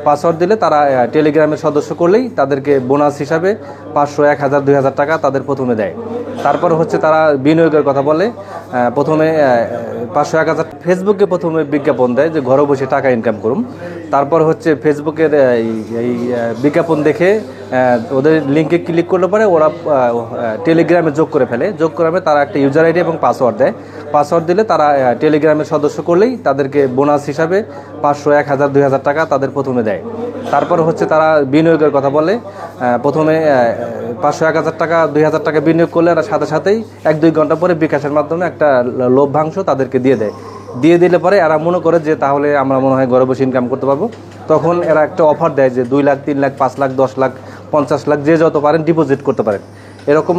Password দিলে তারা টেলিগ্রামের সদস্য করলেই তাদেরকে বোনাস হিসাবে 500, 1000, 2000 টাকা তাদের প্রথমে দেয়। তারপর হচ্ছে তারা বিনিয়োগের কথা বলে, প্রথমে 500, 1000 ফেসবুকে প্রথমে বিজ্ঞাপন দেয় যে ঘরে বসে টাকা ইনকাম করুন। তারপর হচ্ছে ফেসবুকের এই বিজ্ঞাপন দেখে ওদের লিঙ্কে ক্লিক করলে পরে ওরা টেলিগ্রামে যোগ করে ফেলে। যোগ করে তারা একটা ইউজার আইডি এবং পাসওয়ার্ড দেয়। পাসওয়ার্ড দিলে তারা টেলিগ্রামের সদস্য করলেই তাদেরকে বোনাস হিসাবে 500, 1000, 2000 টাকা তাদের প্রথমে দেয়। তারপর হচ্ছে তারা বিনিয়োগের কথা বলে, প্রথমে 500, 1000 টাকা, 2000 টাকা বিনিয়োগ করলে এরা সাথে সাথেই 1-2 ঘন্টা পরে বিকাশের মাধ্যমে একটা লভ্যাংশ তাদেরকে দিয়ে দেয়। দিয়ে দিলে পরে এরা মনে করে যে তাহলে আমরা মনে হয় ঘরে বসে ইনকাম করতে পারবো। তখন এরা একটা অফার দেয় যে 2 লাখ, 3 লাখ, 5 লাখ, 10 লাখ, 50 লাখ, যে যত পারেন ডিপোজিট করতে পারেন। এরকম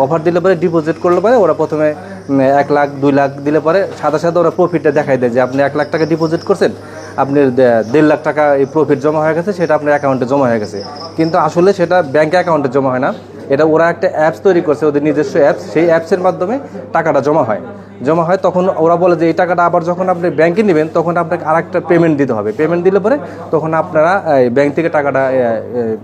অফার দিলে পরে ডিপোজিট করলে পরে ওরা প্রথমে 1 লাখ, 2 লাখ দিলে পরে সাথে সাথে ওরা প্রফিটটা দেখাই দেয় যে আপনি 1 লাখ টাকা ডিপোজিট করছেন, আপনি 1.5 লাখ টাকা এই প্রফিট জমা হয়ে গেছে, সেটা আপনার অ্যাকাউন্টে জমা হয়ে গেছে। কিন্তু আসলে সেটা ব্যাঙ্ক অ্যাকাউন্টে জমা হয় না, এটা ওরা একটা অ্যাপস তৈরি করছে, ওদের নিজস্ব অ্যাপস। সেই অ্যাপসের মাধ্যমে টাকাটা জমা হয়। তখন ওরা বলে যে এই টাকাটা আবার যখন আপনি ব্যাংকে নেবেন তখন আপনাকে আরেকটা পেমেন্ট দিতে হবে। পেমেন্ট দিলে পরে তখন আপনারা ব্যাংক থেকে টাকাটা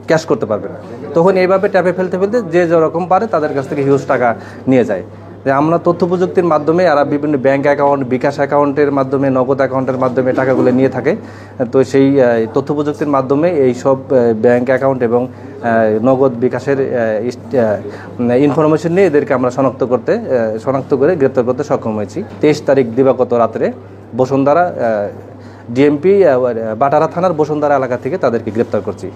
ক্যাশ করতে পারবেন। তখন এইভাবে ট্যাপে ফেলতে ফেলতে যে যেরকম পারে তাদের কাছ থেকে হিউজ টাকা নিয়ে যায়। যে আমরা তথ্য প্রযুক্তির মাধ্যমে এরা বিভিন্ন ব্যাঙ্ক অ্যাকাউন্ট, বিকাশ অ্যাকাউন্টের মাধ্যমে, নগদ অ্যাকাউন্টের মাধ্যমে টাকাগুলো নিয়ে থাকে। তো সেই তথ্য প্রযুক্তির মাধ্যমে এই সব ব্যাঙ্ক অ্যাকাউন্ট এবং নগদ বিকাশের ইনফরমেশন নিয়ে এদেরকে আমরা শনাক্ত করে গ্রেপ্তার করতে সক্ষম হয়েছি। 23 তারিখ দিবাগত রাত্রে বসুন্ধরা ডিএমপি বাটারা থানার বসুন্ধরা এলাকা থেকে তাদেরকে গ্রেপ্তার করছি।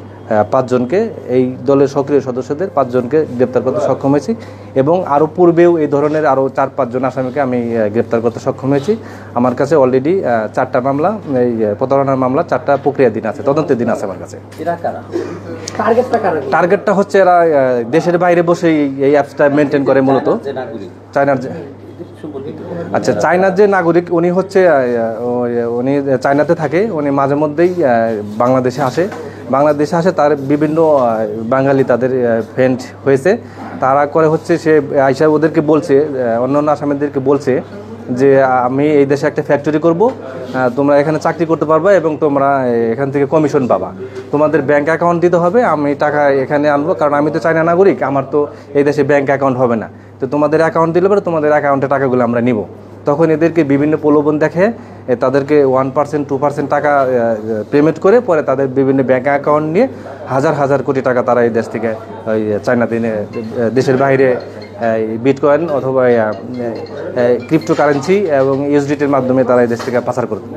5 জনকে, এই দলের সক্রিয় সদস্যদের 5 জনকে গ্রেপ্তার করতে সক্ষম হয়েছি এবং আরও পূর্বেও এই ধরনের আরও 4-5 জন আসামিকে আমি গ্রেপ্তার করতে সক্ষম হয়েছি। আমার কাছে অলরেডি 4টা মামলা, এই প্রতারণার মামলা 4টা প্রক্রিয়াধীন আছে, তদন্তের দিন আছে আমার কাছে। টার্গেটটা হচ্ছে এরা দেশের বাইরে বসে এই অ্যাপসটা মেনটেন করে, মূলত চায়নার আচ্ছা চায়নার যে নাগরিক উনি চায়নাতে থাকে। উনি মাঝে মধ্যেই বাংলাদেশে আসে। তার বিভিন্ন বাঙালি তাদের ফ্রেন্ড হয়েছে। তারা করে হচ্ছে সে আইসা ওদেরকে বলছে, অন্যান্য আসামিদেরকে বলছে যে আমি এই দেশে একটা ফ্যাক্টরি করব, তোমরা এখানে চাকরি করতে পারবা এবং তোমরা এখান থেকে কমিশন পাবা। তোমাদের ব্যাঙ্ক অ্যাকাউন্ট দিতে হবে, আমি টাকা এখানে আনবো, কারণ আমি তো চায়না নাগরিক, আমার তো এই দেশে ব্যাঙ্ক অ্যাকাউন্ট হবে না। তো তোমাদের অ্যাকাউন্ট দিলে পরে তোমাদের অ্যাকাউন্টে টাকাগুলো আমরা নিব। তখন এদেরকে বিভিন্ন প্রলোভন দেখে তাদেরকে 1%, 2% টাকা পেমেন্ট করে পরে তাদের বিভিন্ন ব্যাঙ্ক অ্যাকাউন্ট নিয়ে হাজার কোটি টাকা তারা এই দেশ থেকে ওই চায়নাতে দেশের বাইরে বিটকয়েন অথবা ক্রিপ্টোকারেন্সি এবং ইউএসডিটির মাধ্যমে তারা এই দেশ থেকে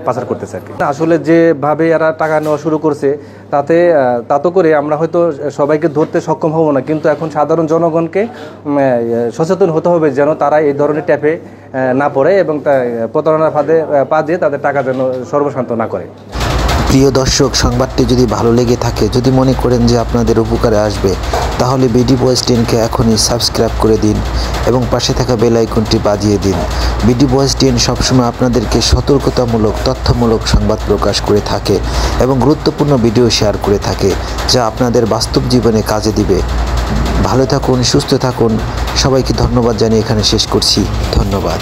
পাচার করতেছে আর কি। আসলে যেভাবে এরা টাকা নেওয়া শুরু করছে তাতে করে আমরা হয়তো সবাইকে ধরতে সক্ষম হব না, কিন্তু এখন সাধারণ জনগণকে সচেতন হতে হবে যেন তারা এই ধরনের ট্যাপে না পড়ে এবং প্রতারণার পা দিয়ে তাদের টাকা যেন সর্বশান্ত না করে। প্রিয় দর্শক, সংবাদটি যদি ভালো লেগে থাকে, যদি মনে করেন যে আপনাদের উপকারে আসবে, তাহলে বিডি ভয়েস 10কে এখনই সাবস্ক্রাইব করে দিন এবং পাশে থাকা বেল আইকনটি বাজিয়ে দিন। বিডি ভয়েস 10 সবসময় আপনাদেরকে সতর্কতামূলক, তথ্যমূলক সংবাদ প্রকাশ করে থাকে এবং গুরুত্বপূর্ণ ভিডিও শেয়ার করে থাকে, যা আপনাদের বাস্তব জীবনে কাজে দিবে। ভালো থাকুন, সুস্থ থাকুন। সবাইকে ধন্যবাদ জানিয়ে এখানে শেষ করছি। ধন্যবাদ।